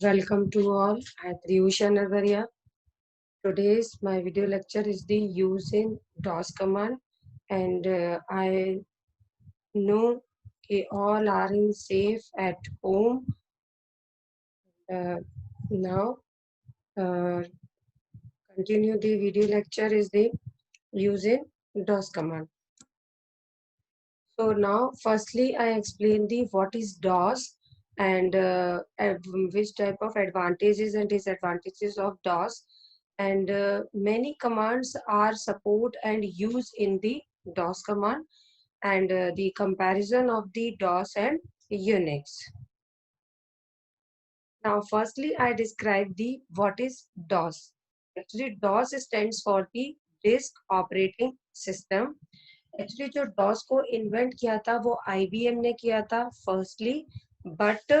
Welcome to all. I Triyusha Nagaria. Today's my video lecture is the using DOS command, and I know you all are in safe at home. Now, uh, continue the video lecture is the using DOS command. So now, firstly, I explain the what is DOS and which type of advantages and disadvantages of DOS. And many commands are support and used in the DOS command, and the comparison of the DOS and Unix. Now, firstly, I describe the what is DOS. Actually, DOS stands for the Disk Operating System. Actually जो DOS को invent किया था वो IBM ने किया था firstly, but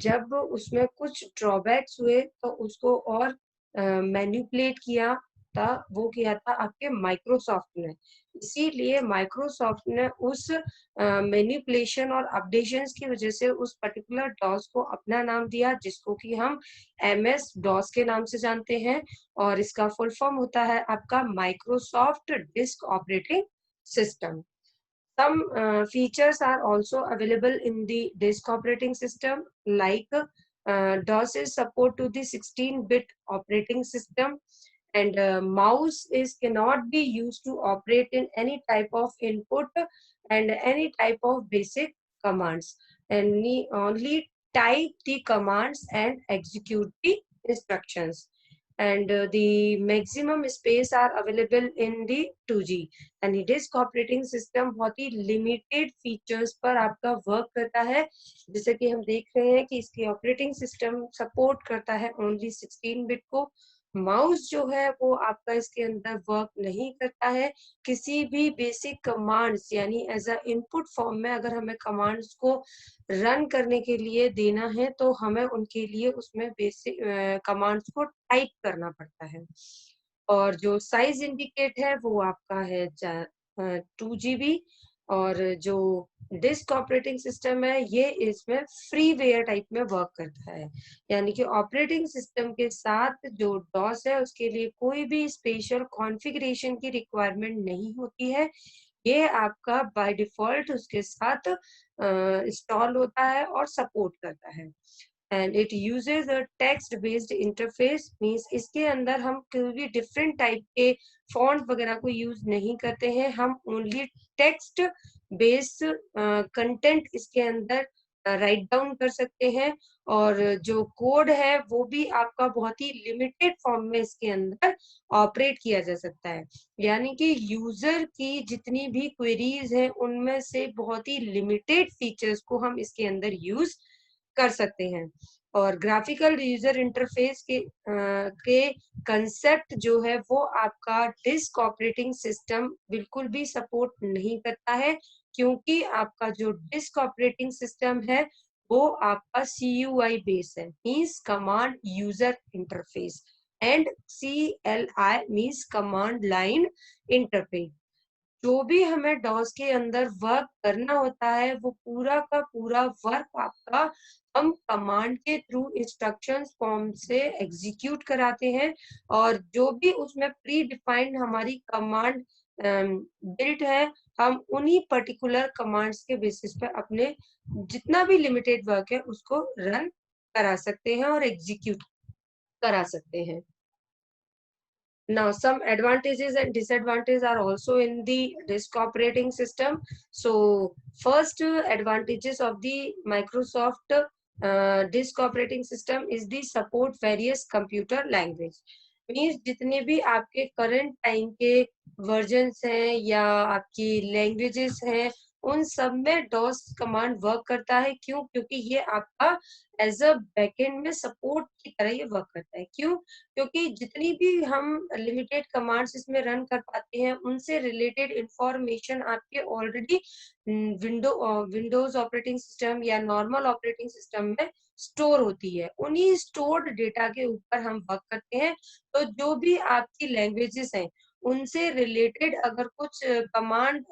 जब उसमें कुछ ड्रॉबैक्स हुए तो उसको और मैनिपुलेट किया था, वो किया था आपके माइक्रोसॉफ्ट ने। इसीलिए माइक्रोसॉफ्ट ने उस मैनिपुलेशन और अपडेशंस की वजह से उस पर्टिकुलर डॉस को अपना नाम दिया, जिसको कि हम एमएस डॉस के नाम से जानते हैं, और इसका फुल फॉर्म होता है आपका Microsoft disk operating system. Some features are also available in the disk operating system, like DOS is support to the 16-bit operating system, and mouse is cannot be used to operate in any type of input and any type of basic commands, and only type the commands and execute the instructions. And the maximum space are available in the 2G, and it is operating system बहुत ही limited features पर आपका work करता है, जैसे कि हम देख रहे हैं कि इसकी ऑपरेटिंग सिस्टम सपोर्ट करता है ओनली 16 बिट को। माउस जो है वो आपका इसके अंदर वर्क नहीं करता है। किसी भी बेसिक कमांड्स यानी एज अ इनपुट फॉर्म में अगर हमें कमांड्स को रन करने के लिए देना है तो हमें उनके लिए उसमें बेसिक कमांड्स को टाइप करना पड़ता है। और जो साइज इंडिकेट है वो आपका है 2 GB, और जो डिस्क ऑपरेटिंग सिस्टम है ये इसमें फ्रीवेयर टाइप में वर्क करता है, यानी कि ऑपरेटिंग सिस्टम के साथ जो डॉस है उसके लिए कोई भी स्पेशल कॉन्फ़िगरेशन की रिक्वायरमेंट नहीं होती है। ये आपका बाय डिफॉल्ट उसके साथ इंस्टॉल होता है और सपोर्ट करता है। And it uses a text based interface, means इसके अंदर हम कोई भी डिफरेंट टाइप के फॉन्ट वगैरह को यूज नहीं करते हैं, हम ओनली टेक्स्ट बेस्ड कंटेंट इसके अंदर राइट डाउन कर सकते हैं, और जो कोड है वो भी आपका बहुत ही लिमिटेड फॉर्म में इसके अंदर ऑपरेट किया जा सकता है, यानी कि यूजर की जितनी भी क्वेरीज हैं उनमें से बहुत ही लिमिटेड फीचर्स को हम इसके अंदर यूज कर सकते हैं। और ग्राफिकल यूजर इंटरफेस के कंसेप्ट जो है वो आपका डिस्क ऑपरेटिंग सिस्टम बिल्कुल भी सपोर्ट नहीं करता है, क्योंकि आपका जो डिस्क ऑपरेटिंग सिस्टम है वो आपका CUI बेस है, means command user interface, and CLI means command line interface. जो भी हमें डॉस के अंदर वर्क करना होता है वो पूरा का पूरा वर्क आपका हम कमांड के थ्रू इंस्ट्रक्शन फॉर्म से एग्जीक्यूट कराते हैं, और जो भी उसमें प्री डिफाइंड हमारी कमांड बिल्ट है हम उन्हीं पर्टिकुलर कमांड्स के बेसिस पे अपने जितना भी लिमिटेड वर्क है उसको रन करा सकते हैं और एग्जीक्यूट करा सकते हैं। Now, some advantages and disadvantages are also in the disk operating system. So, first advantages of the Microsoft disk operating system is the support various computer language. Means जितने भी आपके करंट टाइम के versions हैं या आपकी languages हैं उन सब में डॉस कमांड वर्क करता है। क्यों? क्योंकि ये आपका एज अ बैकएंड में सपोर्ट की तरह ये वर्क करता है। क्यों? क्योंकि जितनी भी हम लिमिटेड कमांड्स इसमें रन कर पाते हैं उनसे रिलेटेड इंफॉर्मेशन आपके ऑलरेडी विंडोज ऑपरेटिंग सिस्टम या नॉर्मल ऑपरेटिंग सिस्टम में स्टोर होती है। उन्हीं स्टोर्ड डेटा के ऊपर हम वर्क करते हैं। तो जो भी आपकी लैंग्वेजेस हैं उनसे रिलेटेड अगर कुछ कमांड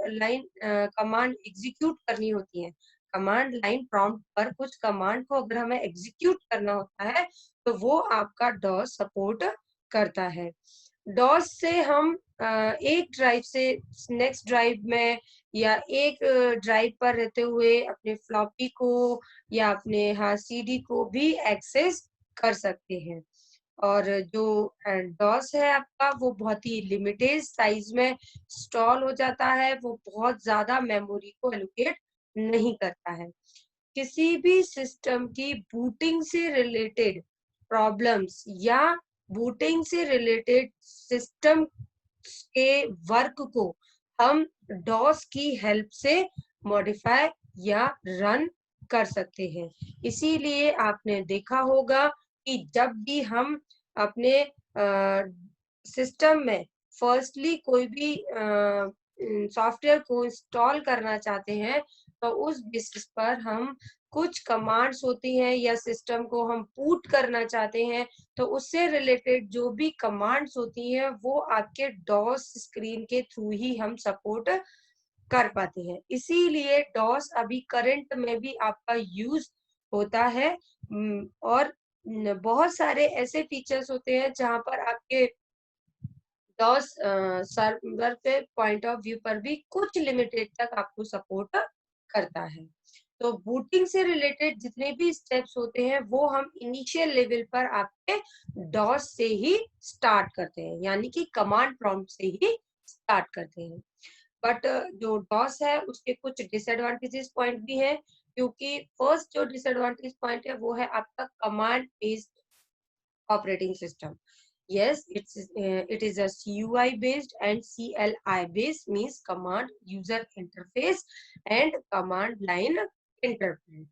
एग्जीक्यूट करनी होती है, कमांड लाइन प्रॉम्प्ट पर कुछ कमांड को अगर हमें एग्जीक्यूट करना होता है तो वो आपका डॉस सपोर्ट करता है। डॉस से हम एक ड्राइव से नेक्स्ट ड्राइव में या एक ड्राइव पर रहते हुए अपने फ्लॉपी को या अपने सीडी को भी एक्सेस कर सकते हैं। और जो डॉस है आपका वो बहुत ही लिमिटेड साइज में इंस्टॉल हो जाता है, वो बहुत ज्यादा मेमोरी को एलोकेट नहीं करता है। किसी भी सिस्टम की बूटिंग से रिलेटेड प्रॉब्लम्स या बूटिंग से रिलेटेड सिस्टम के वर्क को हम डॉस की हेल्प से मॉडिफाई या रन कर सकते हैं। इसीलिए आपने देखा होगा कि जब भी हम अपने सिस्टम में फर्स्टली कोई भी सॉफ्टवेयर को इंस्टॉल करना चाहते हैं तो उस बेसिस पर हम कुछ कमांड्स होती हैं या सिस्टम को हम बूट करना चाहते हैं तो उससे रिलेटेड जो भी कमांड्स होती हैं वो आपके डॉस स्क्रीन के थ्रू ही हम सपोर्ट कर पाते हैं। इसीलिए डॉस अभी करंट में भी आपका यूज होता है। और बहुत सारे ऐसे फीचर्स होते हैं जहां पर आपके डॉस सर्वर पे पॉइंट ऑफ व्यू पर भी कुछ लिमिटेड तक आपको सपोर्ट करता है। तो बूटिंग से रिलेटेड जितने भी स्टेप्स होते हैं वो हम इनिशियल लेवल पर आपके डॉस से ही स्टार्ट करते हैं, यानी कि कमांड प्रॉम्प्ट से ही स्टार्ट करते हैं। बट जो डॉस है उसके कुछ डिसएडवांटेजेस पॉइंट भी है, क्योंकि फर्स्ट जो डिसएडवांटेज पॉइंट है वो है आपका command based operating system. Yes, it is a CUI based and CLI based, means command user interface and command line interface.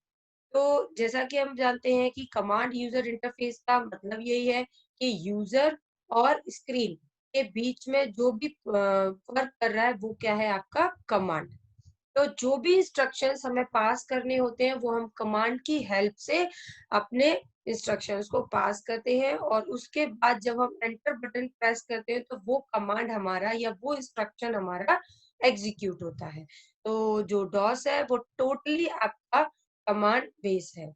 तो जैसा कि हम जानते हैं कि कमांड यूजर इंटरफेस का मतलब यही है कि यूजर और स्क्रीन के बीच में जो भी फर्क कर रहा है वो क्या है, आपका कमांड। तो जो भी इंस्ट्रक्शंस हमें पास करने होते हैं वो हम कमांड की हेल्प से अपने इंस्ट्रक्शंस को पास करते हैं और उसके बाद जब हम एंटर बटन प्रेस करते हैं तो वो कमांड हमारा या वो इंस्ट्रक्शन हमारा एग्जीक्यूट होता है। तो जो डॉस है वो टोटली आपका कमांड बेस है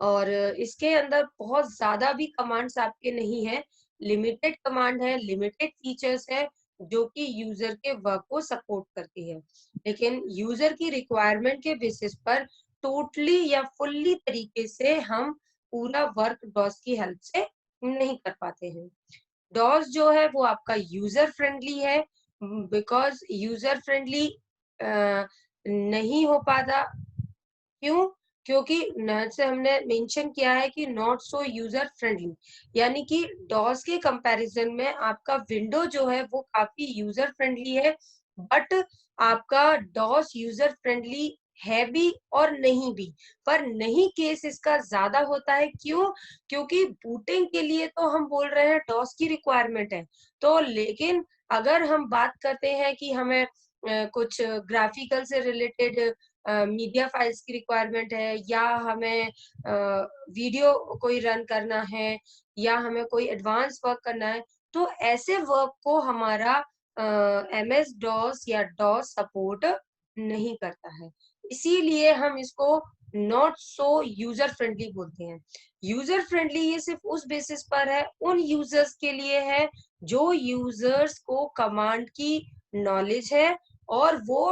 और इसके अंदर बहुत ज्यादा भी कमांड्स आपके नहीं है, लिमिटेड कमांड है, लिमिटेड फीचर्स है जो कि यूजर के वर्क को सपोर्ट करती है। लेकिन यूजर की रिक्वायरमेंट के बेसिस पर टोटली या फुल्ली तरीके से हम पूरा वर्क डॉस की हेल्प से नहीं कर पाते हैं। डॉस जो है वो आपका यूजर फ्रेंडली है, बिकॉज यूजर फ्रेंडली नहीं हो पाता। क्यों? क्योंकि से हमने मेंशन किया है कि नॉट सो यूजर फ्रेंडली, यानी कि डॉस के कंपैरिजन में आपका विंडो जो है वो काफी यूजर फ्रेंडली है, बट आपका डॉस यूजर फ्रेंडली है भी और नहीं भी। पर नहीं केस इसका ज्यादा होता है। क्यों? क्योंकि बूटिंग के लिए तो हम बोल रहे हैं डॉस की रिक्वायरमेंट है, तो लेकिन अगर हम बात करते हैं कि हमें कुछ ग्राफिकल से रिलेटेड मीडिया फाइल्स की रिक्वायरमेंट है या हमें वीडियो कोई रन करना है या हमें कोई एडवांस वर्क करना है, तो ऐसे वर्क को हमारा MS डॉस या डॉस सपोर्ट नहीं करता है। इसीलिए हम इसको नॉट सो यूजर फ्रेंडली बोलते हैं। यूजर फ्रेंडली ये सिर्फ उस बेसिस पर है, उन यूजर्स के लिए है जो यूजर्स को कमांड की नॉलेज है और वो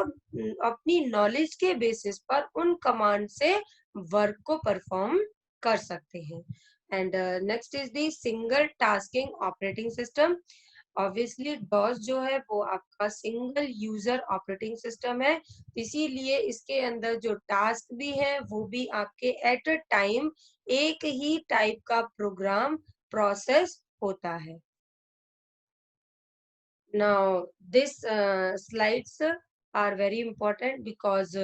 अपनी नॉलेज के बेसिस पर उन कमांड से वर्क को परफॉर्म कर सकते हैं। And next is the single tasking operating system. Obviously DOS जो है वो आपका सिंगल यूजर ऑपरेटिंग सिस्टम है, इसीलिए इसके अंदर जो टास्क भी है वो भी आपके एट अ टाइम एक ही टाइप का प्रोग्राम प्रोसेस होता है। Now, this slides are very important because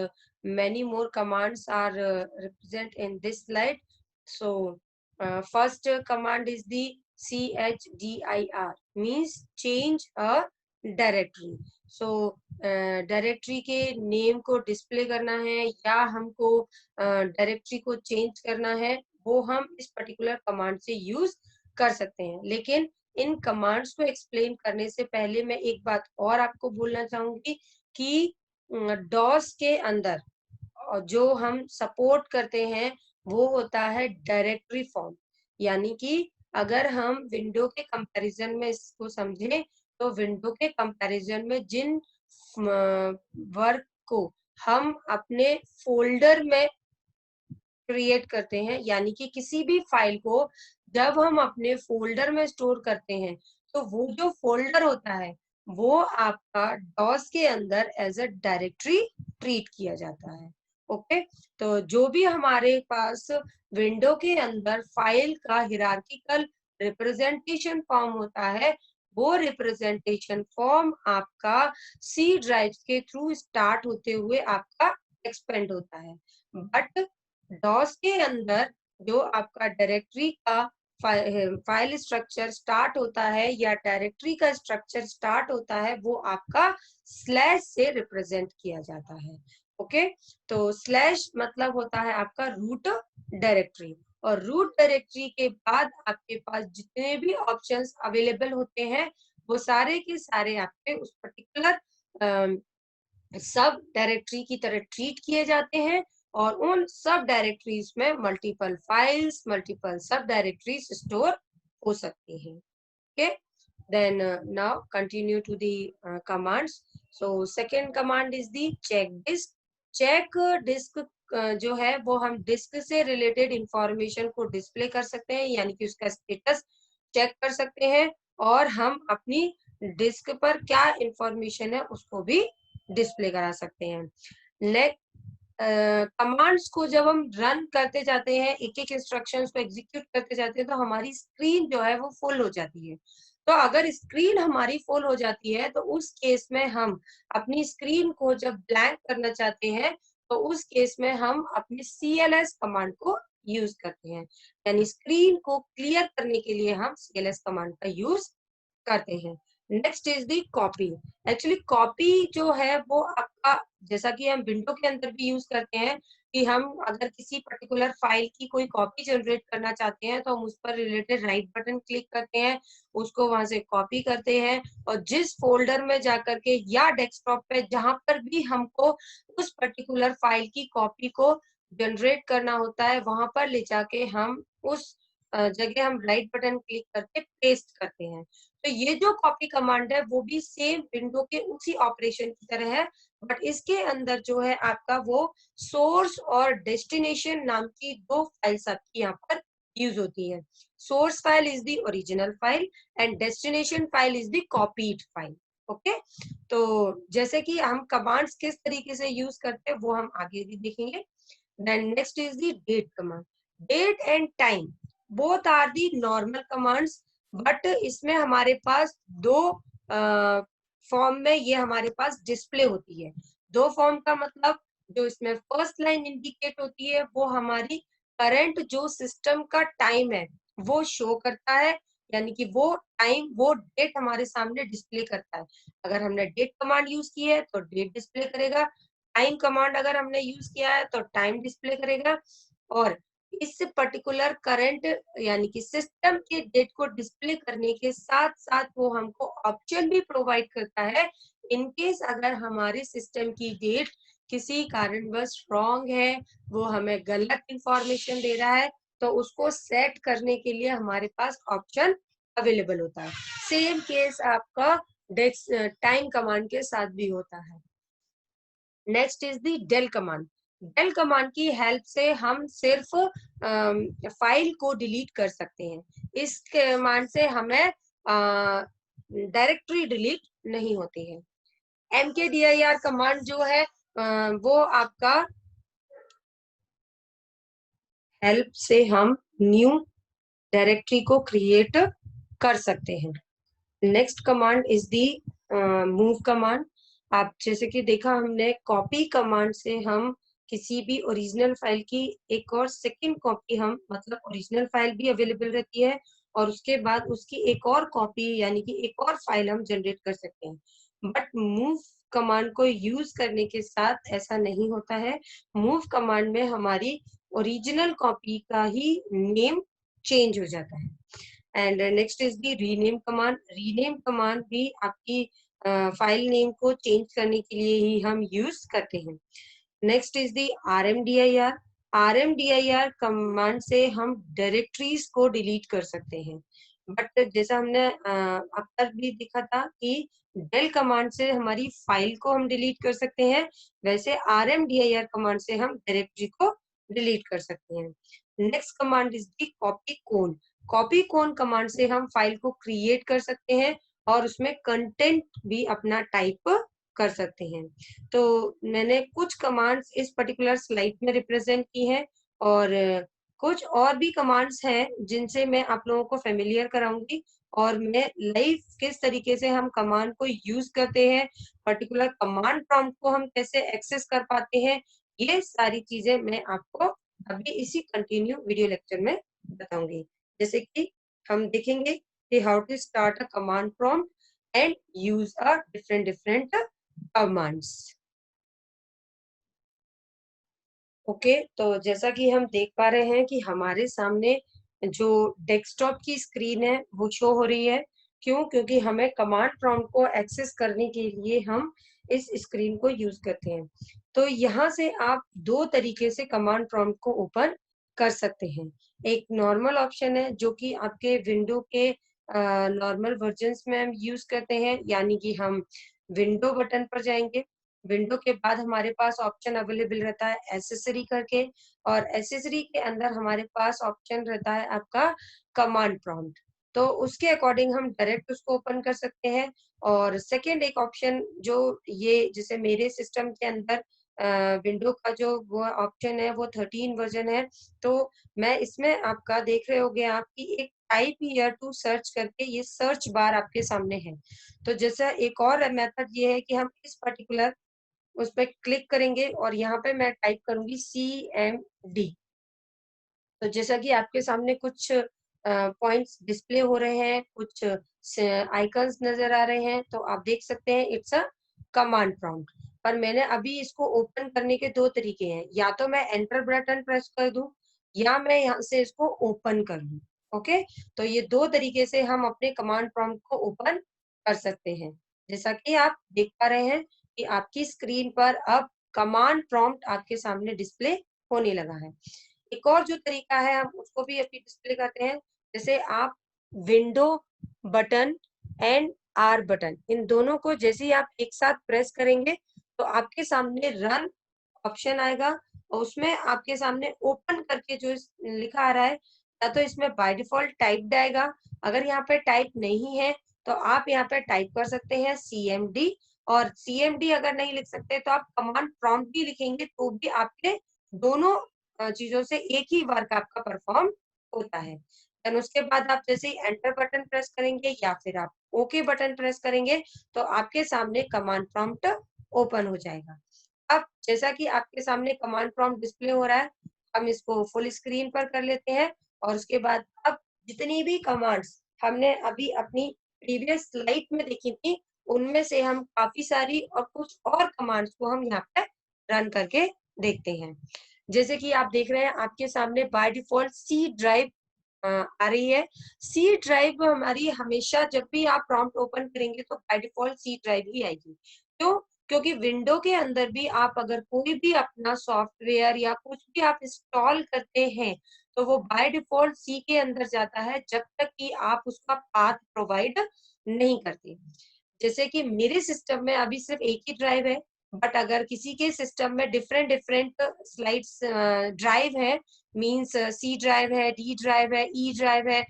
many more commands are represent in this slide. So, first command is the CHDIR, means change a directory. So, directory के name को display करना है या हमको directory को change करना है, वो हम इस पर्टिकुलर कमांड से यूज कर सकते हैं। लेकिन इन कमांड्स को एक्सप्लेन करने से पहले मैं एक बात और आपको बोलना चाहूंगी कि डॉस के अंदर जो हम सपोर्ट करते हैं वो होता है डायरेक्टरी फॉर्म। यानी कि अगर हम विंडो के कंपैरिजन में इसको समझें तो विंडो के कंपैरिजन में जिन वर्क को हम अपने फोल्डर में क्रिएट करते हैं, यानी कि किसी भी फाइल को जब हम अपने फोल्डर में स्टोर करते हैं तो वो जो फोल्डर होता है वो आपका डॉस के अंदर एज अ डायरेक्टरी ट्रीट किया जाता है। ओके, तो जो भी हमारे पास विंडो के अंदर फाइल का हिरार्किकल रिप्रेजेंटेशन फॉर्म होता है, वो रिप्रेजेंटेशन फॉर्म आपका सी ड्राइव के थ्रू स्टार्ट होते हुए आपका एक्सपेंड होता है। बट डॉस के अंदर जो आपका डायरेक्टरी का फाइल स्ट्रक्चर स्टार्ट होता है या डायरेक्टरी का स्ट्रक्चर स्टार्ट होता है वो आपका स्लैश से रिप्रेजेंट किया जाता है। ओके, तो स्लैश मतलब होता है आपका रूट डायरेक्टरी, और रूट डायरेक्टरी के बाद आपके पास जितने भी ऑप्शंस अवेलेबल होते हैं वो सारे के सारे आपके उस पर्टिकुलर सब डायरेक्टरी की तरह ट्रीट किए जाते हैं, और उन सब डायरेक्टरीज में मल्टीपल फाइल्स, मल्टीपल सब डायरेक्टरीज स्टोर हो सकती हैं। Okay, then now continue to the commands. So second command is the check disk. check disk जो है वो हम डिस्क से रिलेटेड इंफॉर्मेशन को डिस्प्ले कर सकते हैं, यानी कि उसका स्टेटस चेक कर सकते हैं, और हम अपनी डिस्क पर क्या इंफॉर्मेशन है उसको भी डिस्प्ले करा सकते हैं। नेक्स्ट, कमांड्स को जब हम रन करते जाते हैं, एक एक इंस्ट्रक्शंस को एग्जीक्यूट करते जाते हैं, तो हमारी स्क्रीन जो है वो फुल हो जाती है। तो अगर स्क्रीन हमारी फुल हो जाती है तो उस केस में हम अपनी स्क्रीन को जब ब्लैंक करना चाहते हैं तो उस केस में हम अपनी CLS कमांड को यूज करते हैं, यानी स्क्रीन को क्लियर करने के लिए हम CLS कमांड का यूज करते हैं। Next is the copy. Actually copy जो है वो आपका, जैसा कि हम विंडो के अंदर भी यूज करते हैं कि हम अगर किसी पर्टिकुलर फाइल की कोई कॉपी जनरेट करना चाहते हैं तो हम उस पर रिलेटेड राइट बटन क्लिक करते हैं, उसको वहां से कॉपी करते हैं, और जिस फोल्डर में जाकर के या डेस्कटॉप पे जहां पर भी हमको उस पर्टिकुलर फाइल की कॉपी को जनरेट करना होता है वहां पर ले जाके हम उस जगह हम राइट बटन क्लिक करके पेस्ट करते हैं। तो ये जो कॉपी कमांड है वो भी सेम विंडो के उसी ऑपरेशन की तरह है, बट इसके अंदर जो है आपका वो सोर्स और डेस्टिनेशन नाम की दो फाइल्स आपकी यहाँ पर यूज होती है। Source file is the original file and destination file is the copied file. Okay, तो जैसे कि हम कमांड्स किस तरीके से यूज करते हैं वो हम आगे भी देखेंगे। Then next is the date command. Date and time both are the normal commands, but इसमें हमारे पास दो फॉर्म में ये हमारे पास डिस्प्ले होती है। दो फॉर्म का मतलब, जो इसमें फर्स्ट लाइन इंडिकेट होती है वो हमारी करंट जो सिस्टम का टाइम है वो शो करता है, यानी कि वो टाइम, वो डेट हमारे सामने डिस्प्ले करता है। अगर हमने डेट कमांड यूज की है तो डेट डिस्प्ले करेगा, टाइम कमांड अगर हमने यूज किया है तो टाइम डिस्प्ले करेगा, और इस पर्टिकुलर करंट यानी कि सिस्टम के डेट को डिस्प्ले करने के साथ साथ वो हमको ऑप्शन भी प्रोवाइड करता है, इन केस अगर हमारे सिस्टम की डेट किसी कारणवश रॉन्ग है, वो हमें गलत इंफॉर्मेशन दे रहा है, तो उसको सेट करने के लिए हमारे पास ऑप्शन अवेलेबल होता है। सेम केस आपका टाइम कमांड के साथ भी होता है। Next is the del command. Del command की हेल्प से हम सिर्फ फाइल को डिलीट कर सकते हैं। इस कमांड से हमें डायरेक्टरी डिलीट नहीं होती है। mkdir कमांड जो है वो आपका हेल्प से हम न्यू डायरेक्टरी को क्रिएट कर सकते हैं। Next command is the move command. आप जैसे कि देखा हमने, कॉपी कमांड से हम किसी भी ओरिजिनल फाइल की एक और सेकंड कॉपी, हम मतलब ओरिजिनल फाइल भी अवेलेबल रहती है और उसके बाद उसकी एक और कॉपी यानी कि एक और फाइल हम जनरेट कर सकते हैं। बट मूव कमांड को यूज करने के साथ ऐसा नहीं होता है। मूव कमांड में हमारी ओरिजिनल कॉपी का ही नेम चेंज हो जाता है। And next is the rename command. Rename command भी आपकी फाइल नेम को चेंज करने के लिए ही हम यूज करते हैं। Next is the RMDIR। RMDIR command से हम डायरेक्टरीज को डिलीट कर सकते हैं, बट जैसा हमने अब तक भी देखा था कि डेल कमांड से हमारी फाइल को हम डिलीट कर सकते हैं, वैसे RMDIR कमांड से हम डायरेक्टरी को डिलीट कर सकते हैं। Next command is the copy cone. Copy cone command से हम फाइल को क्रिएट कर सकते हैं और उसमें कंटेंट भी अपना टाइप कर सकते हैं। तो मैंने कुछ कमांड्स इस पर्टिकुलर स्लाइड में रिप्रेजेंट की हैं, और कुछ और भी कमांड्स हैं जिनसे मैं आप लोगों को फेमिलियर कराऊंगी, और मैं लाइव किस तरीके से हम कमांड को यूज करते हैं, पर्टिकुलर कमांड प्रॉम्प्ट को हम कैसे एक्सेस कर पाते हैं, ये सारी चीजें मैं आपको अभी इसी कंटिन्यू वीडियो लेक्चर में बताऊंगी। जैसे कि हम देखेंगे कि how to start a command prompt and use a different different commands. Okay, तो जैसा कि हम देख पा रहे हैं कि हमारे सामने जो डेस्कटॉप की स्क्रीन है वो शो हो रही है। क्यों? क्योंकि हमें कमांड प्रॉम्प्ट को एक्सेस करने के लिए हम इस स्क्रीन को यूज करते हैं। तो यहाँ से आप दो तरीके से कमांड प्रॉम्प्ट को ओपन कर सकते हैं। एक नॉर्मल ऑप्शन है जो कि आपके विंडो के नॉर्मल वर्जन्स में हम यूज करते हैं, यानी कि हम विंडो बटन पर जाएंगे। विंडो के बाद हमारे पास ऑप्शन अवेलेबल रहता है एसेसरी करके, और एसेसरी के अंदर हमारे पास ऑप्शन रहता है आपका कमांड प्रॉम्प्ट। तो उसके अकॉर्डिंग हम डायरेक्ट उसको ओपन कर सकते हैं। और सेकंड एक ऑप्शन जो ये जैसे मेरे सिस्टम के अंदर विंडो का जो वो ऑप्शन है वो 13 वर्जन है, तो मैं इसमें आपका देख रहे होगे आप कि एक टाइप हियर टू सर्च करके ये सर्च बार आपके सामने है। तो जैसा एक और मेथड ये है कि हम इस पर्टिकुलर उस पर क्लिक करेंगे और यहाँ पे मैं टाइप करूंगी CMD। तो जैसा कि आपके सामने कुछ पॉइंट्स डिस्प्ले हो रहे हैं, कुछ आइकन्स नजर आ रहे हैं, तो आप देख सकते हैं इट्स अ कमांड प्रॉम्प्ट। पर मैंने अभी इसको ओपन करने के दो तरीके हैं, या तो मैं एंटर बटन प्रेस कर दूं या मैं यहाँ से इसको ओपन कर लूं। ओके, तो ये दो तरीके से हम अपने कमांड प्रॉम्प्ट को ओपन कर सकते हैं। जैसा कि आप देख पा रहे हैं कि आपकी स्क्रीन पर अब कमांड प्रॉम्प्ट आपके सामने डिस्प्ले होने लगा है। एक और जो तरीका है हम उसको भी अभी डिस्प्ले करते हैं। जैसे आप window button and R button, इन दोनों को जैसे ही आप एक साथ प्रेस करेंगे तो आपके सामने रन ऑप्शन आएगा, और उसमें आपके सामने ओपन करके जो लिखा आ रहा है, या तो इसमें बाय डिफॉल्ट टाइप्ड आएगा, अगर यहाँ पे टाइप नहीं है तो आप यहाँ पे टाइप कर सकते हैं CMD। और CMD अगर नहीं लिख सकते तो आप कमांड प्रॉम्प्ट भी लिखेंगे तो भी आपके दोनों चीजों से एक ही वर्क आपका परफॉर्म होता है। देन उसके बाद आप जैसे ही एंटर बटन प्रेस करेंगे या फिर आप ओके बटन प्रेस करेंगे तो आपके सामने कमांड प्रॉम्प्ट ओपन हो जाएगा। अब जैसा कि आपके सामने कमांड प्रॉम्प्ट डिस्प्ले हो रहा है, हम इसको फुल स्क्रीन पर कर लेते हैं, और उसके बाद अब जितनी भी कमांड्स हमने अभी अपनी प्रीवियस स्लाइड में देखी थी, उनमें से हम काफी सारी और कुछ और कमांड्स को हम यहाँ पे रन करके देखते हैं। जैसे कि आप देख रहे हैं आपके सामने बाय डिफॉल्ट सी ड्राइव आ रही है। सी ड्राइव हमारी हमेशा जब भी आप प्रॉम्प्ट ओपन करेंगे तो बाय डिफॉल्ट सी ड्राइव ही आएगी। क्यों? क्योंकि विंडो के अंदर भी आप अगर कोई भी अपना सॉफ्टवेयर या कुछ भी आप इंस्टॉल करते हैं तो वो बाय डिफॉल्ट सी के अंदर जाता है जब तक कि आप उसका पाथ प्रोवाइड नहीं करते। जैसे कि मेरे सिस्टम में अभी सिर्फ एक ही ड्राइव है, बट अगर किसी के सिस्टम में डिफरेंट डिफरेंट स्लाइड्स ड्राइव है, मींस सी ड्राइव है, डी ड्राइव है, ई ड्राइव है,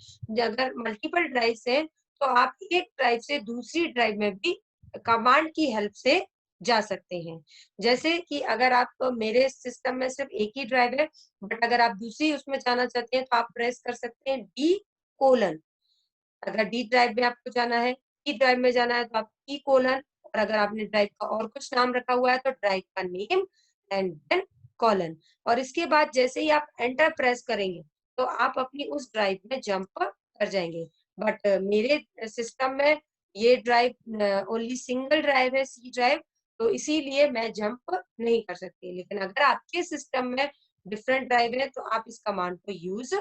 अगर मल्टीपल ड्राइव्स हैं तो आप एक ड्राइव से दूसरी ड्राइव में भी कमांड की हेल्प से जा सकते हैं। जैसे कि अगर आप मेरे सिस्टम में सिर्फ एक ही ड्राइव है, बट अगर आप दूसरी उसमें जाना चाहते हैं तो आप प्रेस कर सकते हैं D:, अगर डी ड्राइव में आपको जाना है, ई ड्राइव में जाना है तो आप E:, और अगर आपने ड्राइव का और कुछ नाम रखा हुआ है तो ड्राइव का नेम एंड देन कॉलन। और इसके बाद जैसे ही आप एंटर प्रेस करेंगे तो आप अपनी उस ड्राइव में जंप कर जाएंगे। बट मेरे सिस्टम में ये ड्राइव ओनली सिंगल ड्राइव है, सी ड्राइव, तो इसीलिए मैं जंप नहीं कर सकती। लेकिन अगर आपके सिस्टम में डिफरेंट ड्राइव है तो आप इस कमांड को यूज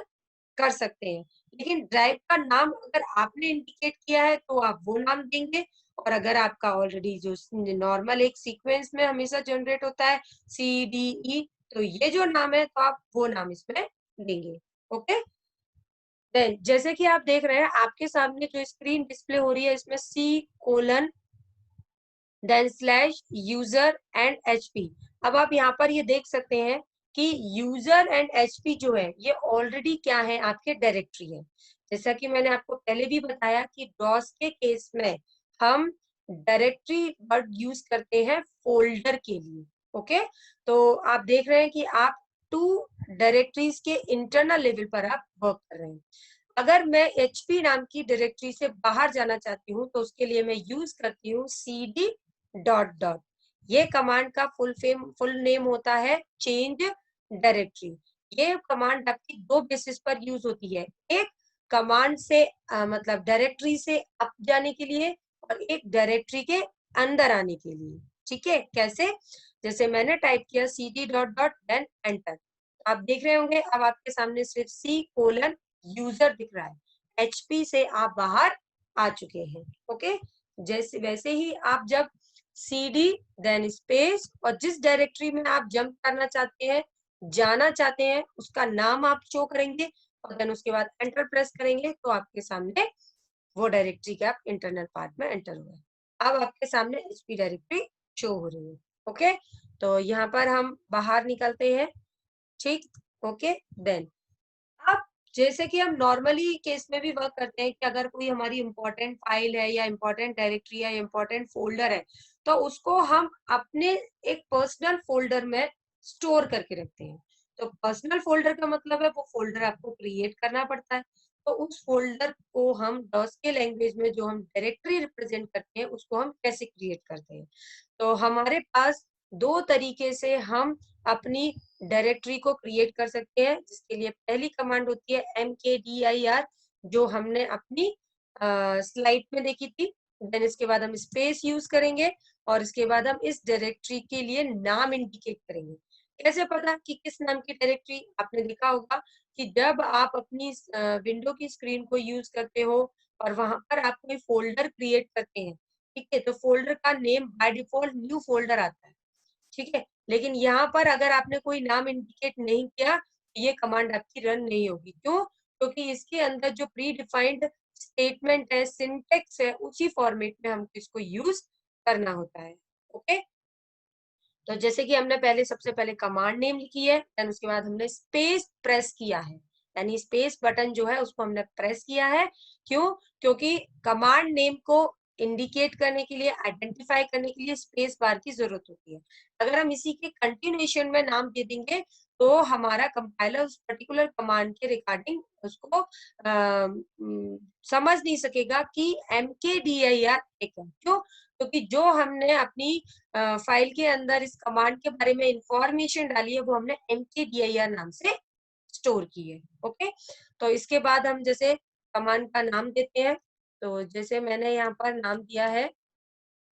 कर सकते हैं। लेकिन ड्राइव का नाम अगर आपने इंडिकेट किया है तो आप वो नाम देंगे, और अगर आपका ऑलरेडी जो नॉर्मल एक सीक्वेंस में हमेशा जनरेट होता है CDE, तो ये जो नाम है तो आप वो नाम इसमें देंगे। ओके, देन जैसे कि आप देख रहे हैं आपके सामने जो स्क्रीन डिस्प्ले हो रही है इसमें C:, then slash user and HP। अब आप यहाँ पर ये देख सकते हैं कि यूजर एंड HP जो है ये ऑलरेडी क्या है, आपके डायरेक्टरी है। जैसा कि मैंने आपको पहले भी बताया कि डॉस के केस में हम डायरेक्टरी वर्ड यूज करते हैं फोल्डर के लिए। ओके, तो आप देख रहे हैं कि आप 2 डायरेक्टरीज के इंटरनल लेवल पर आप वर्क कर रहे हैं। अगर मैं HP नाम की डायरेक्टरी से बाहर जाना चाहती हूँ तो उसके लिए मैं यूज करती हूँ CD डॉट डॉट। ये कमांड का फुल नेम होता है चेंज डायरेक्टरी। ये कमांड आपकी 2 बेसिस पर यूज होती है, एक कमांड से मतलब डायरेक्टरी से अप जाने के लिए और एक डायरेक्टरी के अंदर आने के लिए। ठीक है, कैसे? जैसे मैंने टाइप किया CD dot dot then enter, आप देख रहे होंगे अब आपके सामने सिर्फ C:, यूजर दिख रहा है। HP से आप बाहर आ चुके हैं। ओके, जैसे वैसे ही आप जब CD देन स्पेस और जिस डायरेक्टरी में आप जंप करना चाहते हैं, जाना चाहते हैं, उसका नाम आप शो करेंगे और देन उसके बाद एंटर प्रेस करेंगे तो आपके सामने वो डायरेक्टरी के आप इंटरनल पार्ट में एंटर हुए। अब आपके सामने HP डायरेक्टरी शो हो रही है। ओके, तो यहाँ पर हम बाहर निकलते हैं। ठीक, ओके, देन अब जैसे कि हम नॉर्मली केस में भी वर्क करते हैं कि अगर कोई हमारी इंपॉर्टेंट फाइल है या इंपॉर्टेंट डायरेक्टरी है या इंपॉर्टेंट फोल्डर है तो उसको हम अपने एक पर्सनल फोल्डर में स्टोर करके रखते हैं। तो पर्सनल फोल्डर का मतलब है वो फोल्डर आपको क्रिएट करना पड़ता है। तो उस फोल्डर को हम डॉस के लैंग्वेज में जो हम डायरेक्टरी रिप्रेजेंट करते हैं उसको हम कैसे क्रिएट करते हैं। तो हमारे पास 2 तरीके से हम अपनी डायरेक्टरी को क्रिएट कर सकते हैं, जिसके लिए पहली कमांड होती है mkdir, जो हमने अपनी स्लाइड में देखी थी। देन इसके बाद हम स्पेस यूज करेंगे और इसके बाद हम इस डायरेक्टरी के लिए नाम इंडिकेट करेंगे। कैसे पता कि किस नाम की डायरेक्टरी? आपने देखा होगा कि जब आप अपनी विंडो की स्क्रीन को यूज करते हो और वहां पर आप कोई फोल्डर क्रिएट करते हैं, ठीक है, तो फोल्डर का name by default new folder आता है। ठीक है, लेकिन यहाँ पर अगर आपने कोई नाम इंडिकेट नहीं किया तो ये कमांड आपकी रन नहीं होगी। क्यों? क्योंकि इसके अंदर जो प्री डिफाइंड स्टेटमेंट है, सिंटेक्स है, उसी फॉर्मेट में हमको इसको यूज करना होता है। ओके, तो जैसे कि हमने पहले सबसे पहले कमांड नेम लिखी है, देन उसके बाद हमने स्पेस प्रेस किया है, यानी स्पेस बटन जो है उसको हमने प्रेस किया है। क्यों? क्योंकि कमांड नेम को इंडिकेट करने के लिए, आइडेंटिफाई करने के लिए स्पेस बार की जरूरत होती है। अगर हम इसी के कंटिन्यूएशन में नाम दे देंगे तो हमारा कंपाइलर उस पर्टिकुलर कमांड के रिगार्डिंग उसको समझ नहीं सकेगा कि mkdir एक है। क्यों? क्योंकि जो हमने अपनी फाइल के अंदर इस कमांड के बारे में इंफॉर्मेशन डाली है वो हमने mkdir नाम से स्टोर की है। ओके, तो इसके बाद हम जैसे कमांड का नाम देते हैं, तो जैसे मैंने यहाँ पर नाम दिया है,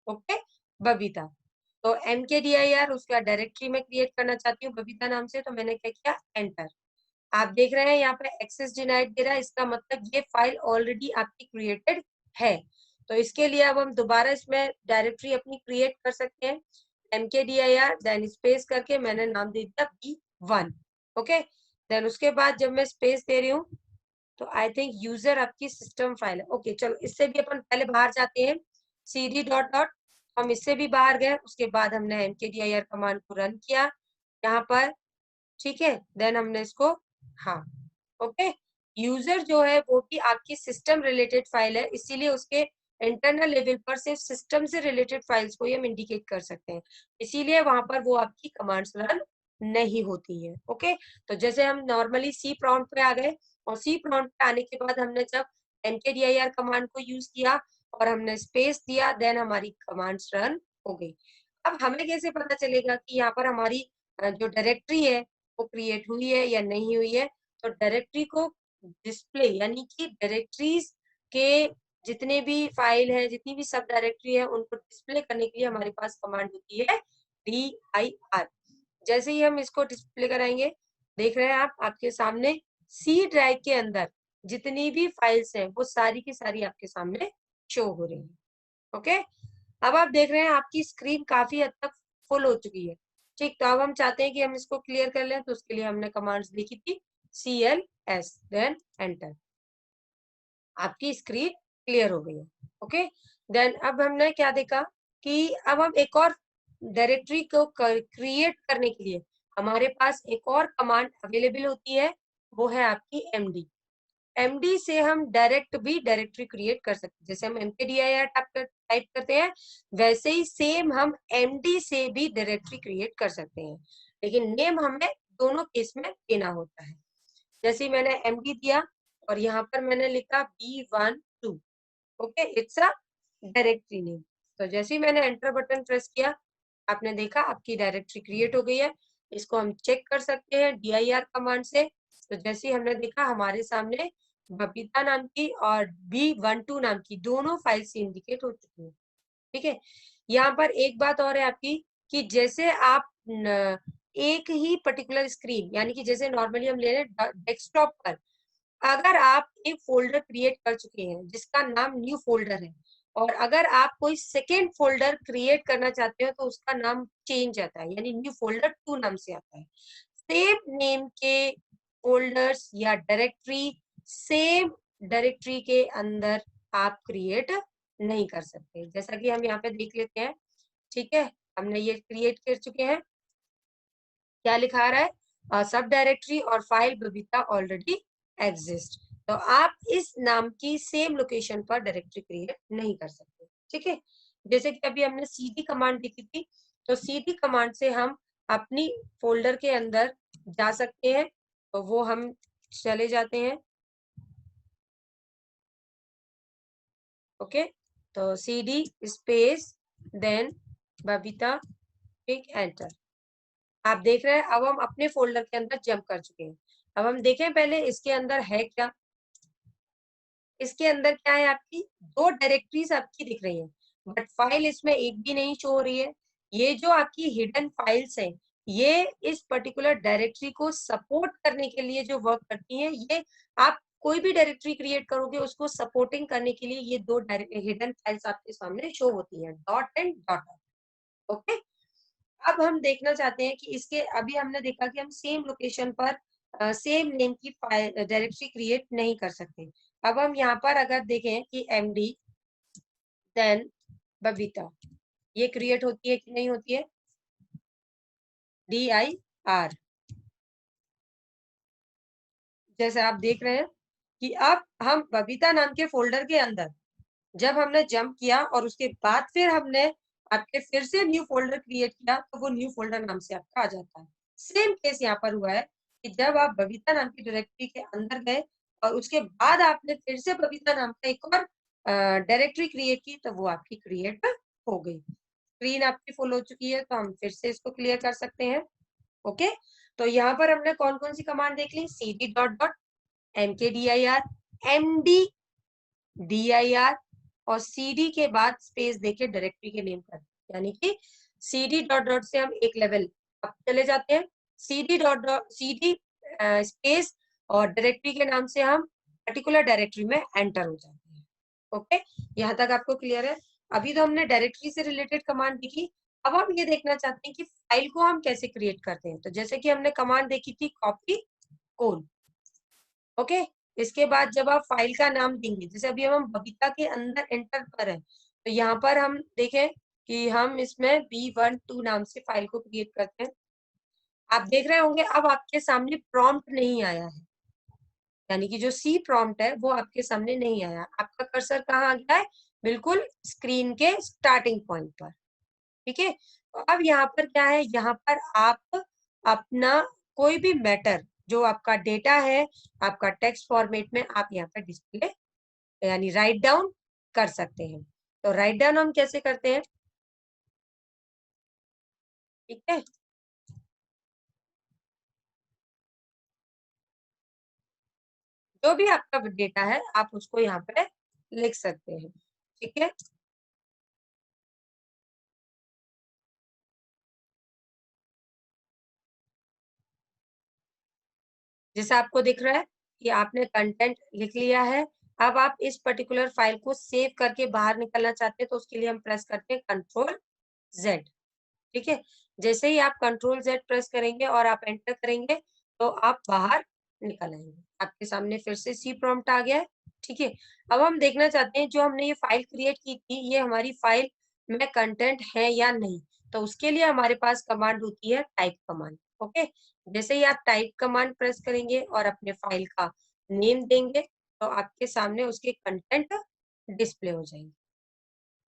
ओके, बबीता। तो mkdir उसका डायरेक्टरी में क्रिएट करना चाहती हूँ बबीता नाम से, तो मैंने क्या किया, एंटर। आप देख रहे हैं यहाँ पे एक्सेस डिनाइड दे रहा है, इसका मतलब ये फाइल ऑलरेडी आपकी क्रिएटेड है। तो इसके लिए अब हम दोबारा इसमें डायरेक्टरी अपनी क्रिएट कर सकते हैं। mkdir देन स्पेस करके मैंने नाम दे दिया B1। ओके, देन उसके बाद जब मैं स्पेस दे रही हूँ तो आई थिंक यूजर आपकी सिस्टम फाइल है। ओके, चलो इससे भी अपन पहले बाहर जाते हैं। CD डॉट डॉट, हम इससे भी बाहर गए, उसके बाद हमने mkdir कमांड को रन किया यहाँ पर। ठीक है, देन हमने इसको, हाँ, ओके, यूजर जो है वो भी आपकी सिस्टम रिलेटेड फाइल है, इसीलिए उसके इंटरनल लेवल पर सिर्फ सिस्टम से रिलेटेड फाइल्स को ही हम इंडिकेट कर सकते हैं, इसीलिए वहां पर वो आपकी कमांड्स रन नहीं होती है। ओके, तो जैसे हम नॉर्मली सी प्रॉम्प्ट पे आ गए और सी प्रॉम्प्ट पे आने के बाद हमने जब mkdir कमांड को यूज किया और हमने स्पेस दिया, देन हमारी कमांड्स रन हो गई। अब हमें कैसे पता चलेगा कि यहाँ पर हमारी जो डायरेक्टरी है वो क्रिएट हुई है या नहीं हुई है? तो डायरेक्टरी को डिस्प्ले, यानी कि डायरेक्टरीज के जितने भी फाइल है, जितनी भी सब डायरेक्टरी है, उनको डिस्प्ले करने के लिए हमारे पास कमांड होती है dir। जैसे ही हम इसको डिस्प्ले कराएंगे, देख रहे हैं आप आपके सामने सी ड्राइव के अंदर जितनी भी फाइल्स हैं वो सारी की सारी आपके सामने शो हो रही है। ओके, अब आप देख रहे हैं आपकी स्क्रीन काफी हद तक फुल हो चुकी है। ठीक, तो अब हम चाहते हैं कि हम इसको क्लियर कर लें, तो उसके लिए हमने कमांड्स लिखी थी CLS, देन एंटर। आपकी स्क्रीन क्लियर हो गई है। ओके, देन अब हमने क्या देखा कि अब हम एक और डायरेक्टरी को क्रिएट करने के लिए हमारे पास एक और कमांड अवेलेबल होती है, वो है आपकी MD। MD से हम डायरेक्ट भी डायरेक्टरी क्रिएट कर सकते हैं। जैसे हम mkdir टाइप करते हैं, वैसे ही सेम हम MD से भी डायरेक्टरी क्रिएट कर सकते हैं, लेकिन नेम हमें दोनों केस में देना होता है। जैसे ही मैंने MD दिया और यहाँ पर मैंने लिखा B12, okay, it's a directory name. तो जैसे ही मैंने एंटर बटन प्रेस किया, आपने देखा आपकी डायरेक्टरी क्रिएट हो गई है। इसको हम चेक कर सकते हैं dir कमांड से। तो जैसे ही हमने देखा हमारे सामने बबीता नाम की और B12 नाम की दोनों फाइल्स इंडिकेट हो चुकी है। ठीक है, यहाँ पर एक बात और है आपकी कि जैसे आप एक ही पर्टिकुलर स्क्रीन, यानी कि जैसे नॉर्मली हम ले रहे हैं डेस्कटॉप पर, अगर आप एक फोल्डर क्रिएट कर चुके हैं जिसका नाम न्यू फोल्डर है, और अगर आप कोई सेकेंड फोल्डर क्रिएट करना चाहते हो तो उसका नाम चेंज आता है, यानी न्यू फोल्डर 2 नाम से आता है। सेम नेम के फोल्डर्स या डायरेक्टरी सेम डायरेक्टरी के अंदर आप क्रिएट नहीं कर सकते। जैसा कि हम यहाँ पे देख लेते हैं। ठीक है, हमने ये क्रिएट कर चुके हैं। क्या लिखा रहा है, सब डायरेक्टरी और फाइल बबीता ऑलरेडी एग्जिस्ट। तो आप इस नाम की सेम लोकेशन पर डायरेक्टरी क्रिएट नहीं कर सकते। ठीक है, जैसे कि अभी हमने cd कमांड देखी थी, तो cd कमांड से हम अपनी फोल्डर के अंदर जा सकते हैं। तो वो हम चले जाते हैं। ओके, तो cd space then Babita, click enter. आप देख रहे हैं अब हम अपने फोल्डर के अंदर जंप कर चुके हैं। अब हम देखें पहले इसके अंदर है क्या। इसके अंदर क्या है, आपकी दो डायरेक्टरीज आपकी दिख रही है, बट फाइल इसमें एक भी नहीं शो हो रही है। ये जो आपकी हिडन फाइल्स है, ये इस पर्टिकुलर डायरेक्टरी को सपोर्ट करने के लिए जो वर्क करती है, ये आप कोई भी डायरेक्टरी क्रिएट करोगे उसको सपोर्टिंग करने के लिए ये दो हिडन फाइल्स आपके सामने शो होती है, डॉट एंड डॉट। ओके, अब हम देखना चाहते हैं कि इसके, अभी हमने देखा कि हम सेम लोकेशन पर सेम नेम की फाइल डायरेक्टरी क्रिएट नहीं कर सकते। अब हम यहाँ पर अगर देखें कि MD देन बबीता, ये क्रिएट होती है कि नहीं होती है, DIR। जैसे आप देख रहे हैं कि अब हम बबीता नाम के फोल्डर के अंदर जब हमने जंप किया और उसके बाद फिर हमने आपके फिर से न्यू फोल्डर क्रिएट किया, तो वो न्यू फोल्डर नाम से आपका आ जाता है। सेम केस यहाँ पर हुआ है कि जब आप बबीता नाम की डायरेक्टरी के अंदर गए और उसके बाद आपने फिर से बबीता नाम का एक और डायरेक्टरी क्रिएट की, तो वो आपकी क्रिएट हो गई। स्क्रीन आपकी फुल हो चुकी है, तो हम फिर से इसको क्लियर कर सकते हैं। ओके, तो यहाँ पर हमने कौन कौन सी कमांड देख ली, cd dot dot mkdir, md dir और cd के बाद स्पेस देके डायरेक्टरी के नेम पर, यानी कि cd डॉट डॉट से हम एक लेवल अप चले जाते हैं। cd dot dot cd space और डायरेक्टरी के नाम से हम पर्टिकुलर डायरेक्टरी में एंटर हो जाते हैं। ओके, यहाँ तक आपको क्लियर है। अभी तो हमने डायरेक्टरी से रिलेटेड कमांड देखी, अब हम ये देखना चाहते हैं कि फाइल को हम कैसे क्रिएट करते हैं। तो जैसे कि हमने कमांड देखी थी कॉपी कोल। ओके, इसके बाद जब आप फाइल का नाम देंगे, जैसे अभी हम बबीता के अंदर एंटर पर है, तो यहाँ पर हम देखें कि हम इसमें B12 नाम से फाइल को क्रिएट करते हैं। आप देख रहे होंगे अब आपके सामने प्रॉम्प्ट नहीं आया है, यानी कि जो सी प्रॉम्प्ट है वो आपके सामने नहीं आया। आपका कर्सर कहाँ आ गया है, बिल्कुल स्क्रीन के स्टार्टिंग पॉइंट पर। ठीक है, तो अब यहाँ पर क्या है, यहाँ पर आप अपना कोई भी मैटर जो आपका डेटा है, आपका टेक्स्ट फॉर्मेट में आप यहाँ पर डिस्प्ले यानी राइट डाउन कर सकते हैं। तो राइट डाउन हम कैसे करते हैं, ठीक है, जो भी आपका डेटा है आप उसको यहाँ पे लिख सकते हैं। ठीक है, जैसा आपको दिख रहा है कि आपने कंटेंट लिख लिया है, अब आप इस पर्टिकुलर फाइल को सेव करके बाहर निकलना चाहते हैं तो उसके लिए हम प्रेस करते हैं कंट्रोल Z, ठीक है। जैसे ही आप कंट्रोल Z प्रेस करेंगे और आप एंटर करेंगे तो आप बाहर निकल आएंगे। आपके सामने फिर से सी प्रॉम्प्ट आ गया है, ठीक है। अब हम देखना चाहते हैं जो हमने ये फाइल क्रिएट की थी ये हमारी फाइल में कंटेंट है या नहीं, तो उसके लिए हमारे पास कमांड होती है टाइप कमांड। ओके, जैसे ही आप टाइप कमांड प्रेस करेंगे और अपने फाइल का नेम देंगे तो आपके सामने उसके कंटेंट डिस्प्ले हो जाएंगे।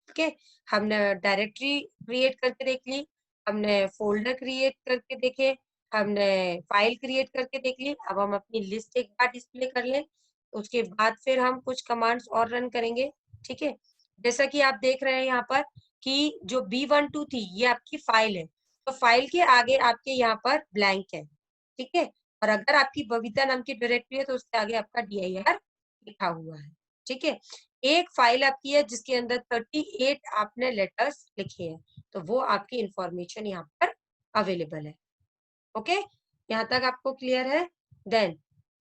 ओके, हमने डायरेक्टरी क्रिएट करके देख ली, हमने फोल्डर क्रिएट करके देखे, हमने फाइल क्रिएट करके देख ली। अब हम अपनी लिस्ट एक बार डिस्प्ले कर लें, उसके बाद फिर हम कुछ कमांड्स और रन करेंगे, ठीक है। जैसा कि आप देख रहे हैं यहाँ पर कि जो B12 थी ये आपकी फाइल है, तो फाइल के आगे आपके यहाँ पर ब्लैंक है, ठीक है। और अगर आपकी बबीता नाम की डायरेक्टरी है तो उसके आगे आपका dir लिखा हुआ है, ठीक है। एक फाइल आपकी है जिसके अंदर 38 आपने लेटर्स लिखे हैं, तो वो आपकी इंफॉर्मेशन यहाँ पर अवेलेबल है। ओके, यहाँ तक आपको क्लियर है। देन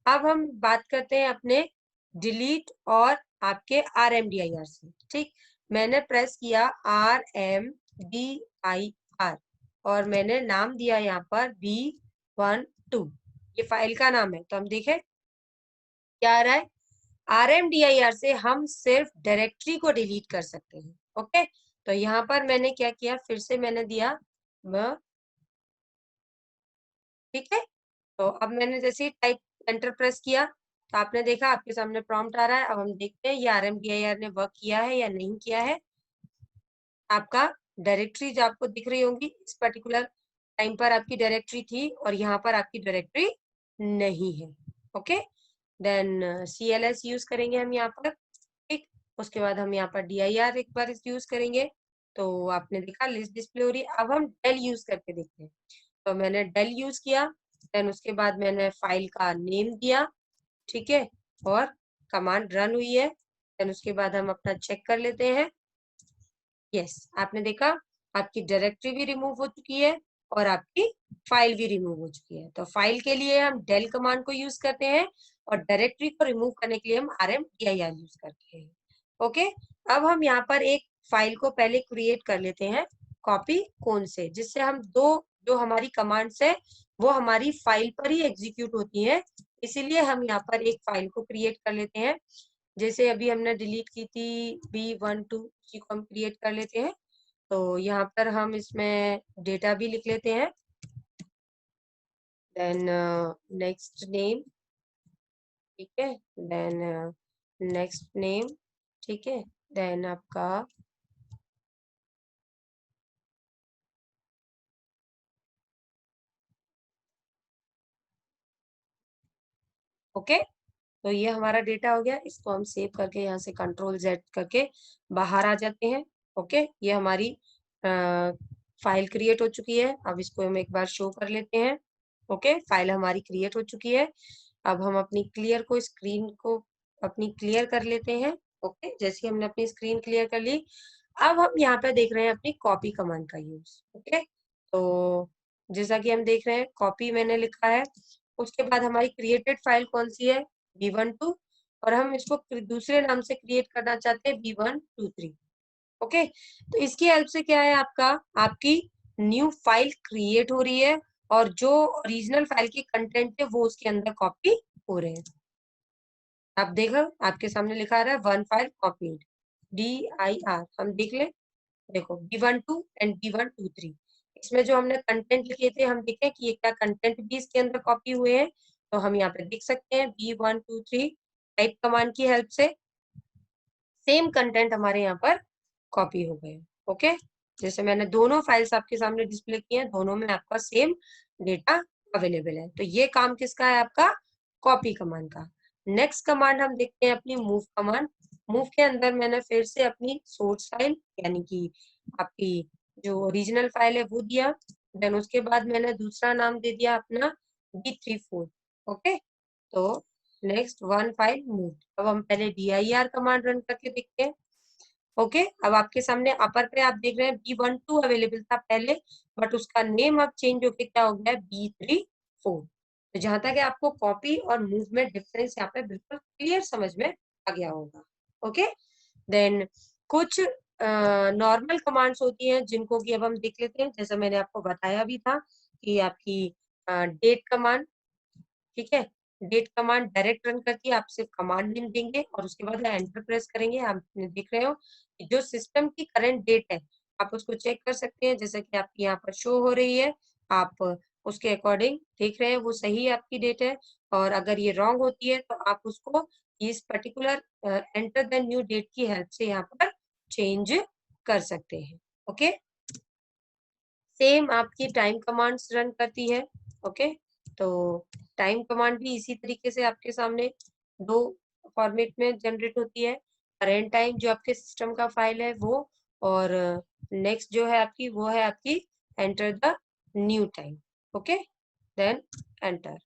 अब हम बात करते हैं अपने डिलीट और आपके RMDIR से, ठीक। मैंने प्रेस किया RMDIR और मैंने नाम दिया यहाँ पर B12, ये फाइल का नाम है। तो हम देखें क्या आ रहा है, RMDIR से हम सिर्फ डायरेक्टरी को डिलीट कर सकते हैं। ओके, तो यहाँ पर मैंने क्या किया, फिर से मैंने दिया ठीक है। तो अब मैंने जैसे ही टाइप एंटर प्रेस किया तो आपने देखा आपके सामने प्रॉम्प्ट आ रहा है। अब हम देखते हैं ये RMDIR ने वर्क किया है या नहीं किया है। आपका डायरेक्टरी जो आपको दिख रही होंगी इस पर्टिकुलर टाइम पर आपकी डायरेक्टरी थी और यहाँ पर आपकी डायरेक्टरी नहीं है। ओके, देन CLS यूज करेंगे हम यहाँ पर, ठीक। उसके बाद हम यहाँ पर DIR एक बार यूज करेंगे, तो आपने देखा लिस्ट डिस्प्ले हो रही है। अब हम डेल यूज करके देखते हैं, तो मैंने डेल यूज किया, देन उसके बाद मैंने फाइल का नेम दिया, ठीक है, और कमांड रन हुई है। देन उसके बाद हम अपना चेक कर लेते हैं। यस, आपने देखा आपकी डायरेक्टरी भी रिमूव हो चुकी है और आपकी फाइल भी रिमूव हो चुकी है। तो फाइल के लिए हम डेल कमांड को यूज करते हैं और डायरेक्टरी को रिमूव करने के लिए हम RMDIR यूज करते हैं। ओके, अब हम यहाँ पर एक फाइल को पहले क्रिएट कर लेते हैं कॉपी कौन से, जिससे हम दो जो हमारी कमांड्स है वो हमारी फाइल पर ही एग्जीक्यूट होती है। इसीलिए हम यहाँ पर एक फाइल को क्रिएट कर लेते हैं। जैसे अभी हमने डिलीट की थी B12, उसी को हम क्रिएट कर लेते हैं। तो यहाँ पर हम इसमें डेटा भी लिख लेते हैं, देन नेक्स्ट नेम, ठीक है, देन नेक्स्ट नेम, ठीक है, देन आपका ओके। तो ये हमारा डेटा हो गया, इसको हम सेव करके यहाँ से कंट्रोल Z करके बाहर आ जाते हैं। ओके, ये हमारी फाइल क्रिएट हो चुकी है। अब इसको हम एक बार शो कर लेते हैं। ओके, फाइल हमारी क्रिएट हो चुकी है। अब हम अपनी क्लियर को स्क्रीन को अपनी क्लियर कर लेते हैं। ओके, जैसे हमने अपनी स्क्रीन क्लियर कर ली, अब हम यहाँ पे देख रहे हैं अपनी कॉपी कमांड का यूज। ओके, तो जैसा कि हम देख रहे हैं कॉपी मैंने लिखा है, उसके बाद हमारी क्रिएटेड फाइल कौन सी है, B12, और हम इसको दूसरे नाम से क्रिएट करना चाहते हैं B123। ओके, तो इसकी हेल्प से क्या है, आपकी न्यू फाइल क्रिएट हो रही है और जो ओरिजिनल फाइल के कंटेंट है वो उसके अंदर कॉपी हो रहे हैं। आप देखो आपके सामने लिखा रहा है 1 फाइल कॉपीड, DIR। हम देख ले, देखो B12 एंड B123, इसमें जो हमने कंटेंट लिखे थे हम देखें कि ये क्या कंटेंट भी इसके अंदर कॉपी हुए हैं। तो हम यहाँ पे देख सकते हैं B123 टाइप कमांड की हेल्प से सेम कंटेंट हमारे यहाँ पर कॉपी हो गए। ओके, जैसे मैंने दोनों फाइल्स आपके सामने डिस्प्ले किए हैं, दोनों में आपका सेम डेटा अवेलेबल है। तो ये काम किसका है, आपका कॉपी कमांड का। नेक्स्ट कमांड हम देखते हैं अपनी मूव कमांड। मूव के अंदर मैंने फिर से अपनी सोर्स फाइल यानी कि आपकी जो ओरिजिनल फाइल है वो दिया, देन उसके बाद मैंने दूसरा नाम दे दिया अपना B34। ओके, तो नेक्स्ट 1 फाइल मूव। अब हम पहले DIR कमांड रन करके देखते हैं। ओके, अब आपके सामने अपर पे आप देख रहे हैं B12 अवेलेबल था पहले, बट उसका नेम अब चेंज होके क्या हो गया है, B34। तो जहां तक है आपको कॉपी और मूव में डिफरेंस यहाँ पे बिल्कुल क्लियर समझ में आ गया होगा। ओके, देन कुछ नॉर्मल कमांड्स होती हैं जिनको कि अब हम देख लेते हैं। जैसा मैंने आपको बताया भी था कि आपकी डेट कमांड, ठीक है, डेट कमांड डायरेक्ट रन करती है। आप सिर्फ कमांड नेम देंगे और उसके बाद एंटर प्रेस करेंगे। आप देख रहे हो कि जो सिस्टम की करंट डेट है आप उसको चेक कर सकते हैं, जैसा कि आपकी यहाँ पर शो हो रही है। आप उसके अकॉर्डिंग देख रहे हैं वो सही आपकी डेट है, और अगर ये रॉन्ग होती है तो आप उसको इस particular enter the new date की हेल्प से यहाँ पर चेंज कर सकते हैं। ओके, सेम आपकी टाइम कमांड्स रन करती है। ओके, तो टाइम कमांड भी इसी तरीके से आपके सामने दो फॉर्मेट में जनरेट होती है। करेंट टाइम जो आपके सिस्टम का फाइल है वो, और नेक्स्ट जो है आपकी वो है आपकी enter the new time. Okay, then enter.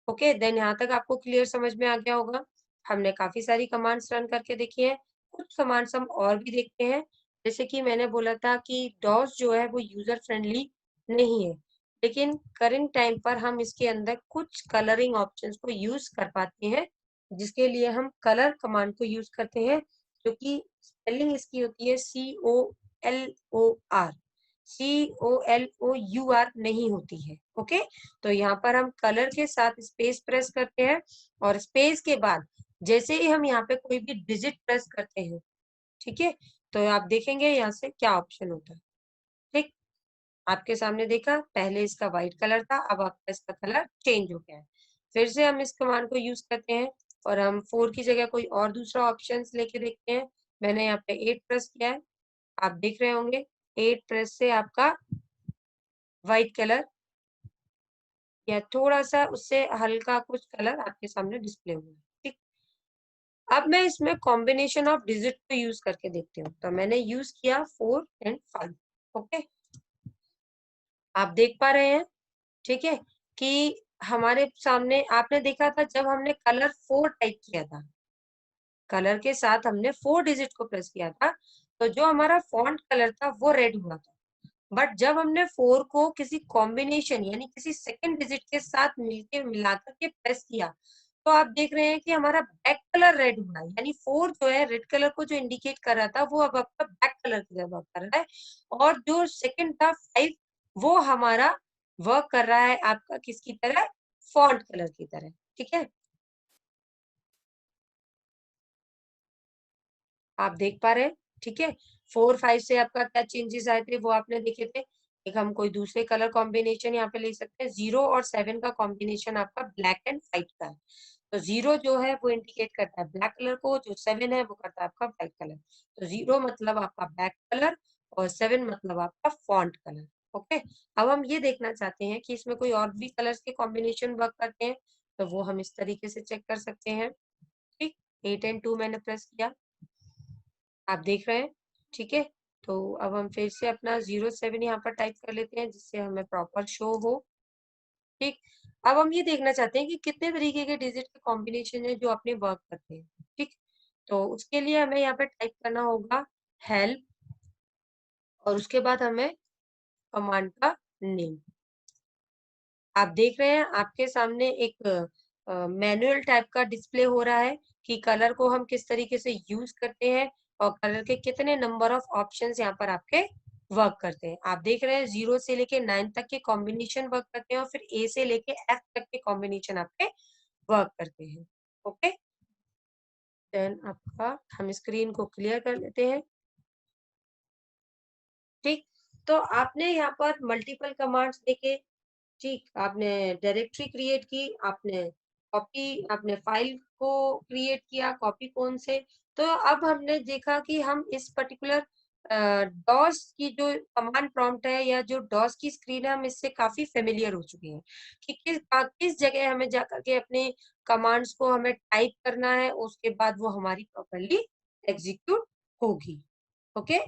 Okay, then यहाँ तक आपको क्लियर समझ में आ गया होगा। हमने काफी सारी कमांड्स रन करके देखी है। कुछ कमांड्स हम और भी देखते हैं। जैसे कि मैंने बोला था कि डॉस जो है वो यूजर फ्रेंडली नहीं है, लेकिन करंट टाइम पर हम इसके अंदर कुछ कलरिंग ऑप्शंस को यूज कर पाते हैं, जिसके लिए हम कलर कमांड को यूज करते हैं, जो कि स्पेलिंग इसकी होती है COLOR, COLOUR नहीं होती है। ओके, तो यहाँ पर हम कलर के साथ स्पेस प्रेस करते हैं, और स्पेस के बाद जैसे ही हम यहाँ पे कोई भी डिजिट प्रेस करते हैं, ठीक है, तो आप देखेंगे यहाँ से क्या ऑप्शन होता है। ठीक, आपके सामने देखा, पहले इसका व्हाइट कलर था, अब आपका इसका कलर चेंज हो गया है। फिर से हम इस कमांड को यूज करते हैं और हम 4 की जगह कोई और दूसरा ऑप्शन लेके देखते हैं। मैंने यहाँ पे 8 प्रेस किया है, आप देख रहे होंगे 8 प्रेस से आपका व्हाइट कलर या थोड़ा सा उससे हल्का कुछ कलर आपके सामने डिस्प्ले हुआ है। ठीक, अब मैं इसमें कॉम्बिनेशन ऑफ डिजिट को यूज करके देखती हूँ। तो मैंने यूज किया 4 एंड 5। ओके, आप देख पा रहे हैं, ठीक है, कि हमारे सामने आपने देखा था जब हमने कलर 4 टाइप किया था, कलर के साथ हमने 4 डिजिट को प्रेस किया था, तो जो हमारा फॉन्ट कलर था वो रेड हुआ था। बट जब हमने 4 को किसी कॉम्बिनेशन यानी किसी सेकंड डिजिट के साथ मिलके मिलाकर के प्रेस किया, तो आप देख रहे हैं कि हमारा बैक कलर रेड हुआ है। यानी 4 जो है रेड कलर को जो इंडिकेट कर रहा था वो अब आपका बैक कलर की तरह वर्क कर रहा है, और जो सेकंड था 5 वो हमारा वर्क कर रहा है आपका किसकी तरह, फॉन्ट कलर की तरह। ठीक है, आप देख पा रहे हैं, ठीक है। 4 5 से आपका क्या चेंजेस आए थे वो आपने देखे थे। एक हम कोई दूसरे कलर कॉम्बिनेशन यहाँ पे ले सकते हैं। 0 और 7 का कॉम्बिनेशन आपका ब्लैक एंड व्हाइट का है। तो 0 जो है वो इंडिकेट करता है ब्लैक कलर को, जो 7 है वो करता है आपका व्हाइट कलर। तो 0 मतलब आपका ब्लैक कलर और 7 मतलब आपका फॉन्ट कलर। ओके, अब हम ये देखना चाहते हैं कि इसमें कोई और भी कलर्स के कॉम्बिनेशन वर्क करते हैं, तो वो हम इस तरीके से चेक कर सकते हैं। ठीक, 8 एंड 2 मैंने प्रेस किया, आप देख रहे हैं, ठीक है। तो अब हम फिर से अपना 07 यहाँ पर टाइप कर लेते हैं जिससे हमें प्रॉपर शो हो। ठीक, अब हम ये देखना चाहते हैं कि कितने तरीके के डिजिट के कॉम्बिनेशन है जो अपने वर्क करते हैं। ठीक, तो उसके लिए हमें यहाँ पे टाइप करना होगा हेल्प, और उसके बाद हमें कमांड का नेम। आप देख रहे हैं आपके सामने एक मैनुअल टाइप का डिस्प्ले हो रहा है कि कलर को हम किस तरीके से यूज करते हैं, और कलर के कितने नंबर ऑफ ऑप्शंस यहाँ पर आपके वर्क करते हैं। आप देख रहे हैं 0 से लेके 9 तक के कॉम्बिनेशन वर्क करते हैं, और फिर A से लेके F तक के कॉम्बिनेशन आपके वर्क करते हैं। ओके, देन आपका हम स्क्रीन को क्लियर कर लेते हैं। ठीक, तो आपने यहाँ पर मल्टीपल कमांड्स देखे। ठीक, आपने डायरेक्टरी क्रिएट की, आपने कॉपी, आपने फाइल को क्रिएट किया कॉपी कौन से। तो अब हमने देखा कि हम इस पर्टिकुलर डॉस की जो कमांड प्रॉम्प्ट है या जो डॉस की स्क्रीन है हम इससे काफी फेमिलियर हो चुके हैं कि किस जगह हमें जाकर के अपने कमांड्स को हमें टाइप करना है, उसके बाद वो हमारी प्रॉपरली एग्जीक्यूट होगी। ओके,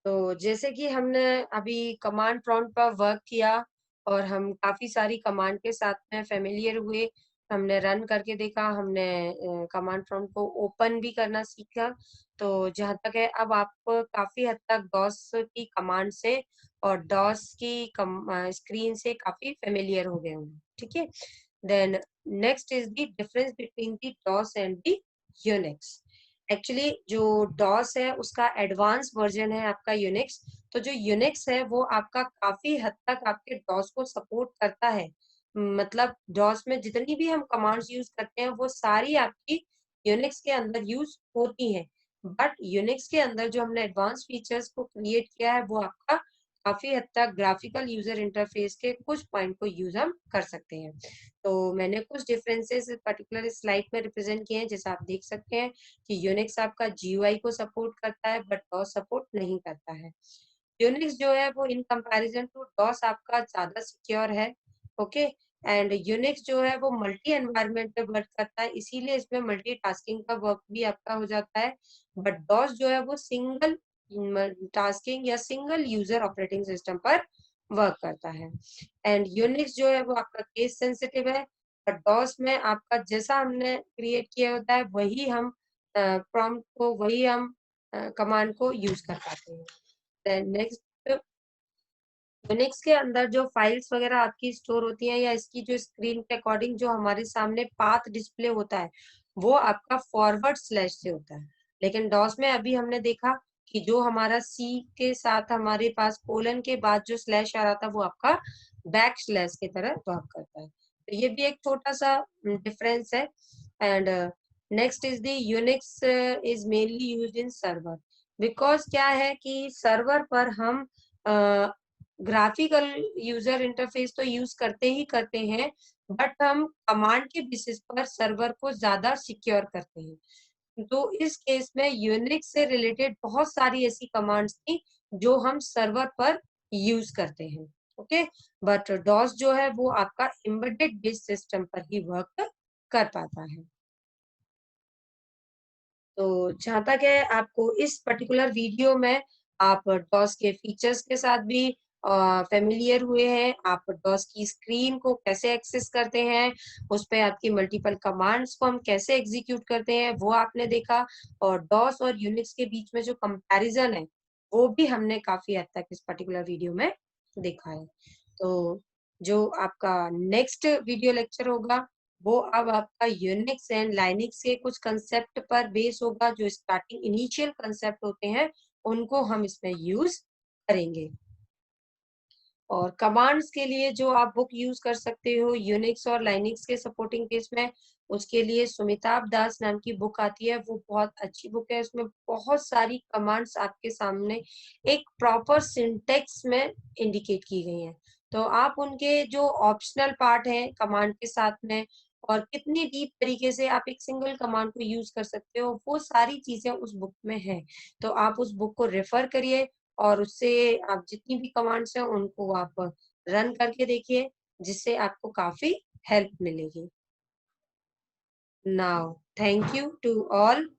तो जैसे कि हमने अभी कमांड प्रॉम्प्ट पर वर्क किया और हम काफी सारी कमांड के साथ में फेमिलियर हुए, हमने रन करके देखा, हमने कमांड प्रॉम्प्ट को ओपन भी करना सीखा। तो जहाँ तक है अब आप काफ़ी हद तक डॉस की कमांड से और डॉस की स्क्रीन से काफ़ी फ़ैमिलियर हो गए होंगे, ठीक है? Then next is the difference between the DOS and the Unix. Actually जो डॉस है उसका एडवांस वर्जन है आपका यूनिक्स, तो जो यूनिक्स है वो आपका काफ़ी हद तक आपके डॉस को सपोर्ट करता है। मतलब डॉस में जितनी भी हम कमांड्स यूज़ करते हैं वो सारी आपकी यूनिक्स के अंदर यूज़ होती हैं। बट यूनिक्स के अंदर जो हमने एडवांस फीचर्स को क्रिएट किया है वो आपका काफी हद तक ग्राफिकल यूजर इंटरफेस के कुछ पॉइंट को यूज हम कर सकते हैं। तो मैंने कुछ डिफरेंसेस पर्टिकुलर स्लाइड में रिप्रेजेंट किए हैं, जैसे आप देख सकते हैं कि यूनिक्स आपका जीयूआई को सपोर्ट करता है बट डॉस सपोर्ट नहीं करता है। यूनिक्स जो है वो इन कंपैरिजन टू डॉस आपका ज्यादा सिक्योर है। ओके, एंड यूनिक्स जो है वो मल्टी एनवायरनमेंट पे वर्क करता है, इसीलिए इसमें मल्टीटास्किंग का वर्क भी आपका हो जाता है। बट डॉस जो है वो सिंगल टास्किंग या सिंगल यूजर ऑपरेटिंग सिस्टम पर वर्क करता है। एंड यूनिक्स जो है वो आपका केस सेंसिटिव है, बट डॉस में आपका जैसा हमने क्रिएट किया होता है वही हम प्रॉम्प्ट को, वही हम कमांड को यूज कर पाते हैं। देन नेक्स्ट, यूनिक्स के अंदर जो फाइल्स वगैरह आपकी स्टोर होती हैं या इसकी जो स्क्रीन के अकॉर्डिंग जो हमारे सामने पाथ डिस्प्ले होता है वो आपका फॉरवर्ड स्लैश से होता है। लेकिन डॉस में अभी हमने देखा कि जो हमारा सी के साथ हमारे पास कोलन के बाद जो स्लैश आ रहा था वो आपका बैक स्लैश की तरह वर्क करता है। तो ये भी एक छोटा सा डिफरेंस है। And next is the Unix is mainly used in server, because क्या है कि सर्वर पर हम ग्राफिकल यूजर इंटरफेस तो यूज करते ही करते हैं, बट हम कमांड के बेसिस पर सर्वर को ज्यादा सिक्योर करते हैं। तो इस केस में यूनिक्स से रिलेटेड बहुत सारी ऐसी कमांड्स थी जो हम सर्वर पर यूज करते हैं। ओके, बट डॉस जो है वो आपका एम्बेडेड बेस्ड सिस्टम पर ही वर्क कर पाता है। तो जहाँ तक है आपको इस पर्टिकुलर वीडियो में आप डॉस के फीचर्स के साथ भी फेमिलियर हुए हैं, आप डॉस की स्क्रीन को कैसे एक्सेस करते हैं, उस पे आपकी मल्टीपल कमांड्स को हम कैसे एग्जीक्यूट करते हैं वो आपने देखा, और डॉस और यूनिक्स के बीच में जो कंपैरिजन है वो भी हमने काफी हद तक इस पर्टिकुलर वीडियो में देखा है। तो जो आपका नेक्स्ट वीडियो लेक्चर होगा वो अब आपका यूनिक्स एंड लाइनिक्स के कुछ कंसेप्ट पर बेस होगा, जो स्टार्टिंग इनिशियल कंसेप्ट होते हैं उनको हम इसमें यूज करेंगे। और कमांड्स के लिए जो आप बुक यूज कर सकते हो यूनिक्स और लाइनिक्स के सपोर्टिंग केस में, उसके लिए सुमिताभ दास नाम की बुक आती है, वो बहुत अच्छी बुक है। उसमें बहुत सारी कमांड्स आपके सामने एक प्रॉपर सिंटेक्स में इंडिकेट की गई हैं। तो आप उनके जो ऑप्शनल पार्ट है कमांड के साथ में और कितनी डीप तरीके से आप एक सिंगल कमांड को यूज कर सकते हो वो सारी चीजें उस बुक में है। तो आप उस बुक को रेफर करिए और उससे आप जितनी भी कमांड्स हैं उनको आप रन करके देखिए, जिससे आपको काफी हेल्प मिलेगी। Now thank you to all.